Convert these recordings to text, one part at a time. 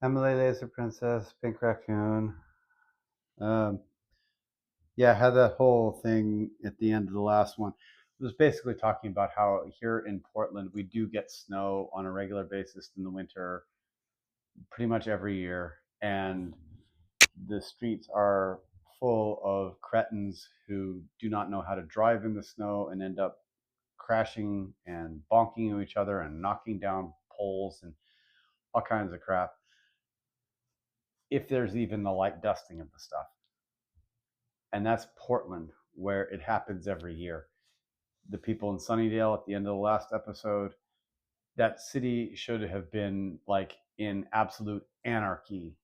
Emily Laser Princess, Pink Raccoon. Yeah, I had that whole thing at the end of the last one. It was basically talking about how here in Portland we do get snow on a regular basis in the winter, pretty much every year, and the streets are full of cretins who do not know how to drive in the snow and end up crashing and bonking into each other and knocking down poles and all kinds of crap. If there's even the light dusting of the stuff. And that's Portland, where it happens every year. The people in Sunnydale at the end of the last episode, that city should have been like in absolute anarchy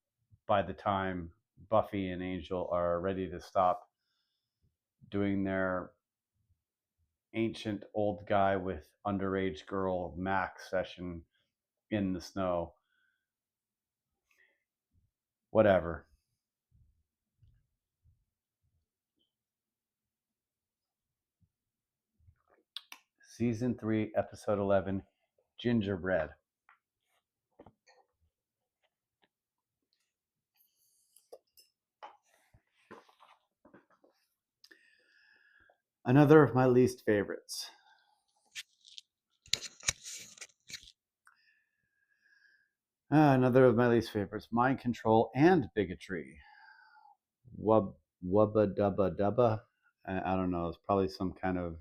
by the time Buffy and Angel are ready to stop doing their ancient old guy with underage girl Max session in the snow. Whatever. Season 3, Episode 11, Gingerbread. Another of my least favorites. Another of my least favorites, mind control and bigotry. Wubba dubba dubba. I don't know. It's probably some kind of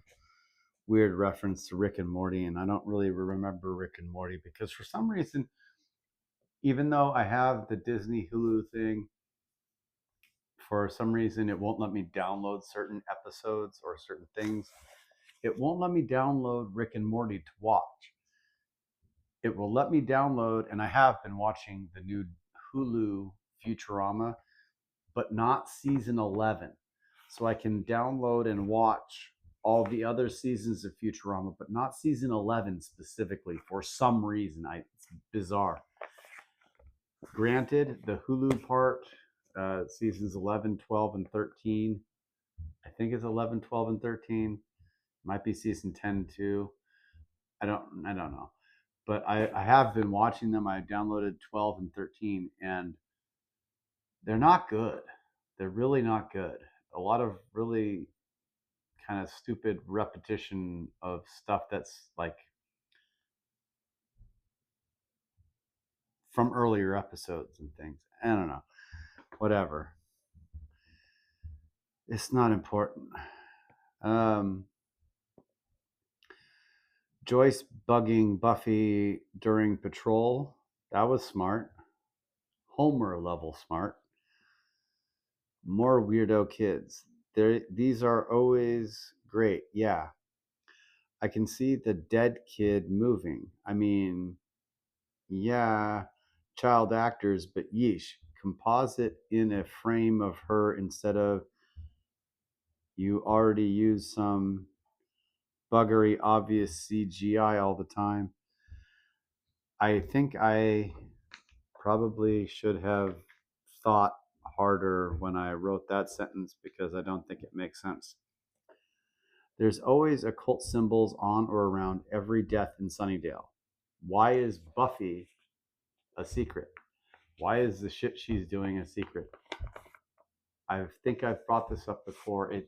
weird reference to Rick and Morty, and I don't really remember Rick and Morty because for some reason, even though I have the Disney Hulu thing, for some reason it won't let me download certain episodes or certain things. It won't let me download Rick and Morty to watch. It will let me download, and I have been watching the new Hulu Futurama, but not season 11. So I can download and watch all the other seasons of Futurama, but not season 11 specifically for some reason. It's bizarre. Granted, the Hulu part, seasons 11, 12, and 13, I think it's 11, 12, and 13. Might be season 10 too. I don't know. But I have been watching them. I downloaded 12 and 13, and they're not good. They're really not good. A lot of really kind of stupid repetition of stuff that's like from earlier episodes and things. I don't know. Whatever. It's not important. Joyce bugging Buffy during patrol. That was smart. Homer level smart. More weirdo kids. These are always great. Yeah. I can see the dead kid moving. I mean, yeah, child actors, but yeesh, composite in a frame of her instead of you already use some buggery obvious CGI all the time. I think I probably should have thought harder when I wrote that sentence because I don't think it makes sense. There's always occult symbols on or around every death in Sunnydale. Why is Buffy a secret? Why is the shit she's doing a secret? I think I've brought this up before. It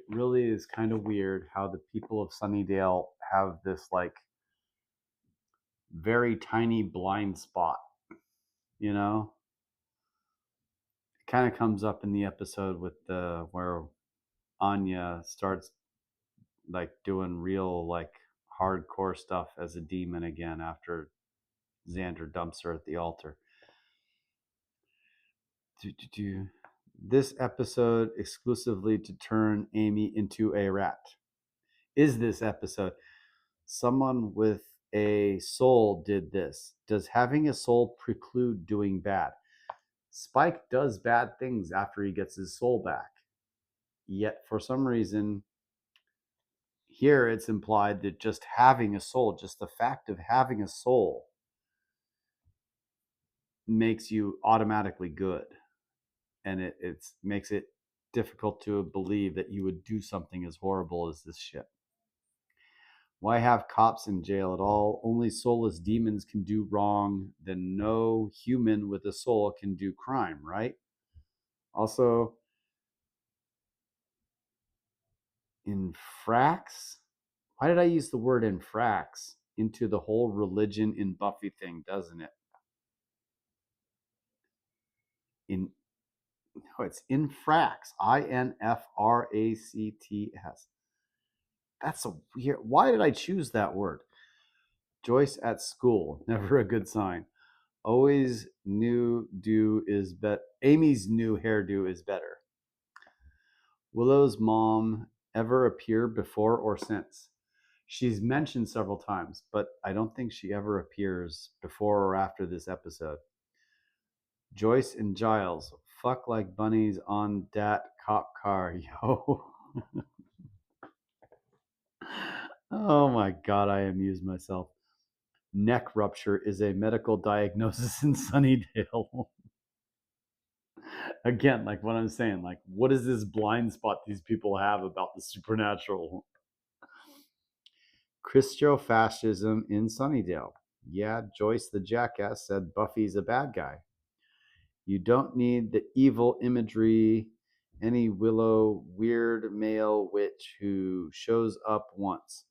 really is kind of weird how the people of Sunnydale have this like very tiny blind spot, you know? It kind of comes up in the episode with the where Anya starts like doing real like hardcore stuff as a demon again after Xander dumps her at the altar. This episode exclusively to turn Amy into a rat. Is this episode? Someone with a soul did this. Does having a soul preclude doing bad? Spike does bad things after he gets his soul back. Yet for some reason, here it's implied that just having a soul, just the fact of having a soul, makes you automatically good. And it makes it difficult to believe that you would do something as horrible as this shit. Why have cops in jail at all? Only soulless demons can do wrong. Then no human with a soul can do crime, right? Also, infracts? Why did I use the word infracts into the whole religion in Buffy thing, doesn't it? In No, it's infracts. INFRACTS. That's a weird. Why did I choose that word? Joyce at school, never a good sign. Always new do is better. Amy's new hairdo is better. Willow's mom ever appear before or since? She's mentioned several times, but I don't think she ever appears before or after this episode. Joyce and Giles, fuck like bunnies on dat cop car, yo. Oh my god, I amuse myself. Neck rupture is a medical diagnosis in Sunnydale. Again, like what I'm saying, like what is this blind spot these people have about the supernatural? Christofascism in Sunnydale. Yeah, Joyce the jackass said Buffy's a bad guy. You don't need the evil imagery. Any Willow weird male witch who shows up once.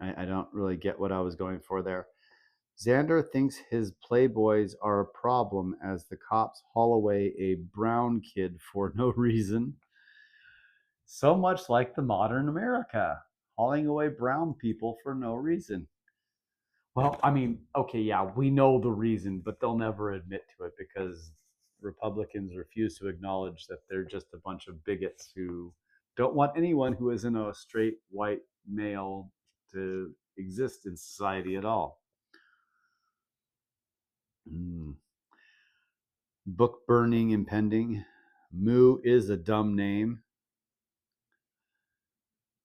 I don't really get what I was going for there. Xander thinks his playboys are a problem as the cops haul away a brown kid for no reason. So much like the modern America, hauling away brown people for no reason. Well, I mean, okay, yeah, we know the reason, but they'll never admit to it because Republicans refuse to acknowledge that they're just a bunch of bigots who don't want anyone who isn't a straight white male to exist in society at all. Book burning impending. Moo is a dumb name.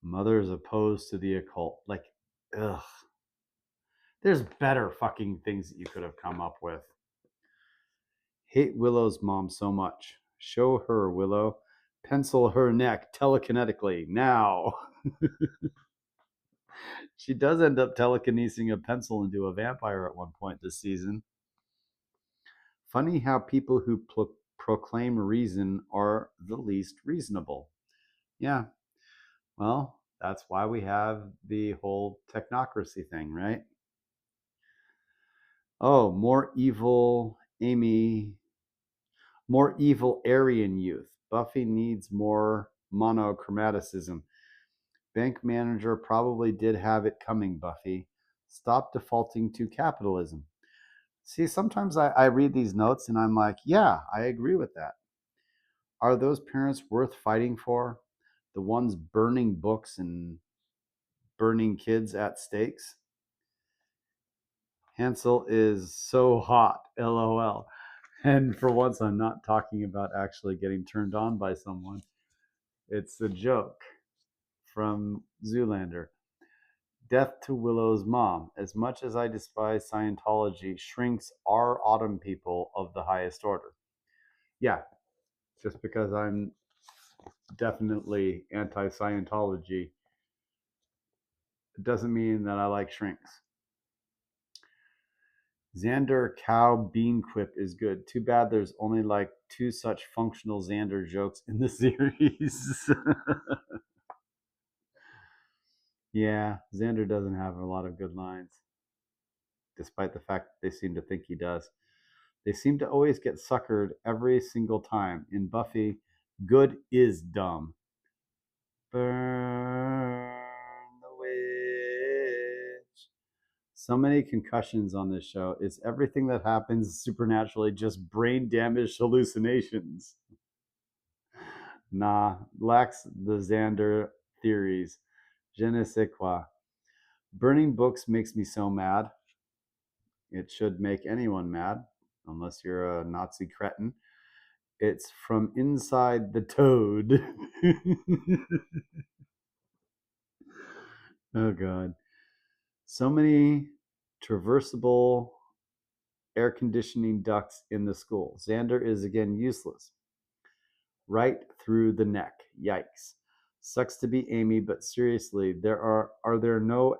Mother is opposed to the occult. Like, ugh. There's better fucking things that you could have come up with. Hate Willow's mom so much. Show her, Willow. Pencil her neck telekinetically now. She does end up telekinesing a pencil into a vampire at one point this season. Funny how people who proclaim reason are the least reasonable. Yeah, well, that's why we have the whole technocracy thing, right? Oh, more evil Amy, more evil Aryan youth. Buffy needs more monochromaticism. Bank manager probably did have it coming, Buffy. Stop defaulting to capitalism. See, sometimes I read these notes and I'm like, yeah, I agree with that. Are those parents worth fighting for? The ones burning books and burning kids at stakes? Hansel is so hot, lol. And for once, I'm not talking about actually getting turned on by someone. It's a joke from Zoolander. Death to Willow's mom. As much as I despise Scientology, shrinks are autumn people of the highest order. Yeah, just because I'm definitely anti-Scientology, it doesn't mean that I like shrinks. Xander cow bean quip is good. Too bad there's only like 2 such functional Xander jokes in the series. Yeah, Xander doesn't have a lot of good lines, despite the fact that they seem to think he does. They seem to always get suckered every single time. In Buffy, good is dumb. Burn the witch. So many concussions on this show. Is everything that happens supernaturally just brain damaged hallucinations? Nah, lacks the Xander theories. Je ne sais quoi. Burning books makes me so mad. It should make anyone mad, unless you're a Nazi cretin. It's from inside the toad. Oh, God. So many traversable air conditioning ducts in the school. Xander is again useless. Right through the neck. Yikes. Sucks to be Amy, but seriously, are there no